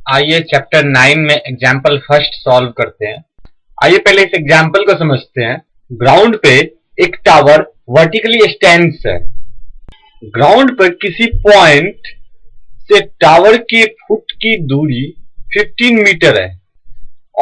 आइए चैप्टर 9 में example first solve करते हैं। आइए पहले इस एग्जाम्पल को समझते हैं। ग्राउंड पे एक टावर वर्टिकली स्टैंड्स है। ग्राउंड पर किसी पॉइंट से टावर के फुट की दूरी 15 मीटर है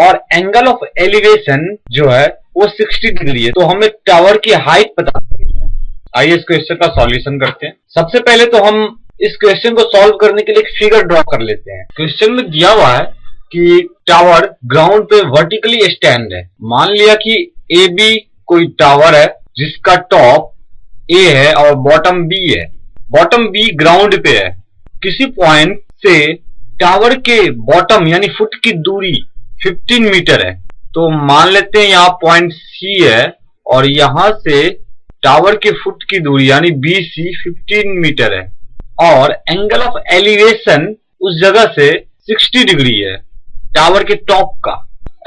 और एंगल ऑफ एलिवेशन जो है वो 60 डिग्री है। तो हमें टावर की हाइट पता करनी है। आइए इस क्वेश्चन का सॉल्यूशन करते हैं। सबसे पहले तो हम इस क्वेश्चन को सॉल्व करने के लिए एक फिगर ड्रॉ कर लेते हैं। क्वेश्चन में दिया हुआ है कि टावर ग्राउंड पे वर्टिकली स्टैंड है। मान लिया कि ए बी कोई टावर है जिसका टॉप ए है और बॉटम बी है। बॉटम बी ग्राउंड पे है। किसी पॉइंट से टावर के बॉटम यानी फुट की दूरी 15 मीटर है। तो मान लेते हैं यहाँ पॉइंट सी है और यहां से टावर के फुट की दूरी यानी बी सी 15 मीटर है और एंगल ऑफ एलिवेशन उस जगह से 60 डिग्री है। टावर के टॉप का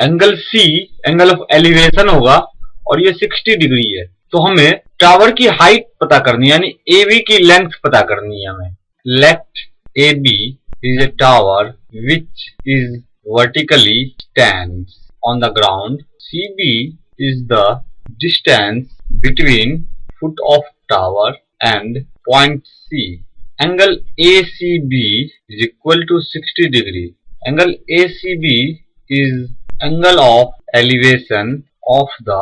angle C angle of elevation होगा और ये 60 डिग्री है। तो हमें टावर की हाइट पता करनी है यानी ए बी की लेंथ पता करनी है हमें। Let A B is a tower which is vertically stands on the ground. CB is the distance between foot of tower and point C. Angle ACB is equal to 60 degree. Angle ACB is angle of elevation of the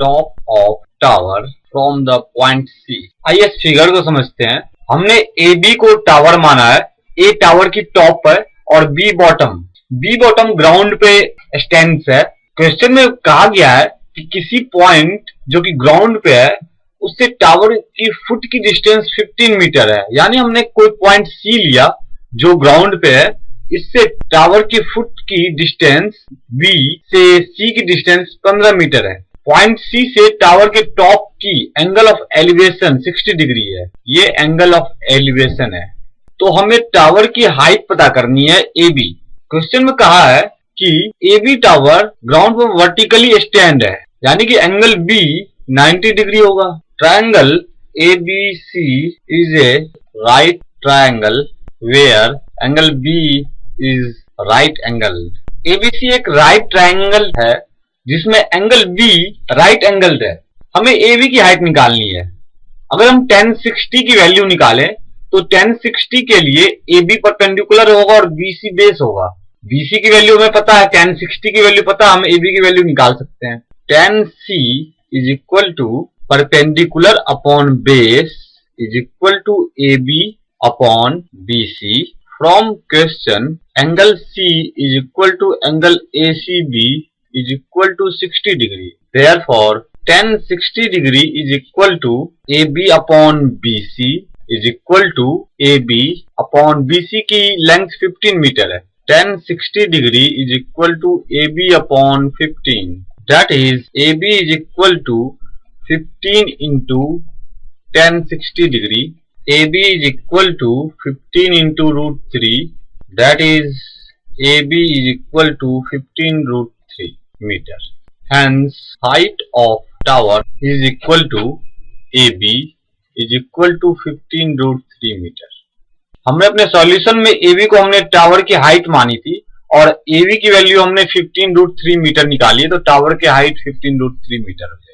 top of tower from the point C. आइए इस figure को समझते हैं। हमने AB को tower माना है। A tower की टॉप है और B bottom. B bottom ground पे स्टैंड्स है। क्वेश्चन में कहा गया है कि किसी पॉइंट जो कि ग्राउंड पे है उससे टावर की फुट की डिस्टेंस 15 मीटर है। यानी हमने कोई पॉइंट सी लिया जो ग्राउंड पे है। इससे टावर की फुट की डिस्टेंस बी से सी की डिस्टेंस 15 मीटर है। पॉइंट सी से टावर के टॉप की एंगल ऑफ एलिवेशन 60 डिग्री है। ये एंगल ऑफ एलिवेशन है। तो हमें टावर की हाइट पता करनी है ए बी। क्वेश्चन में कहा है कि ए बी टावर ग्राउंड पर वर्टिकली स्टैंड है यानी कि एंगल बी 90 डिग्री होगा। Triangle A B C is a right triangle where angle B is right angle. A B C एक राइट ट्रायंगल है जिसमें एंगल बी राइट एंगल है। हमें ए बी की हाइट निकालनी है। अगर हम 1060 की वैल्यू निकालें तो 1060 के लिए ए बी परपेंडिकुलर होगा और बी सी बेस होगा। BC की वैल्यू हमें पता है, 1060 की वैल्यू पता है, हम AB की वैल्यू निकाल सकते हैं। 10C is equal to perpendicular upon base is equal to AB upon BC। From question angle C is equal to angle ACB is equal to 60 degree. Therefore 1060 degree is equal to AB upon BC is equal to AB upon BC की length 15 metre है। 1060 degree is equal to AB upon 15. That is AB is equal to 15 into 1060 degree. AB is equal to 15 into root 3. That is AB is equal to 15 root 3 meter. Hence height of tower is equal to AB is equal to 15 root 3 meter. हमने अपने solution में AB को हमने tower की height मानी थी और AB की वैल्यू हमने 15 रूट 3 मीटर निकाली है। तो टावर की हाइट 15 रूट 3 मीटर हो जाएगी।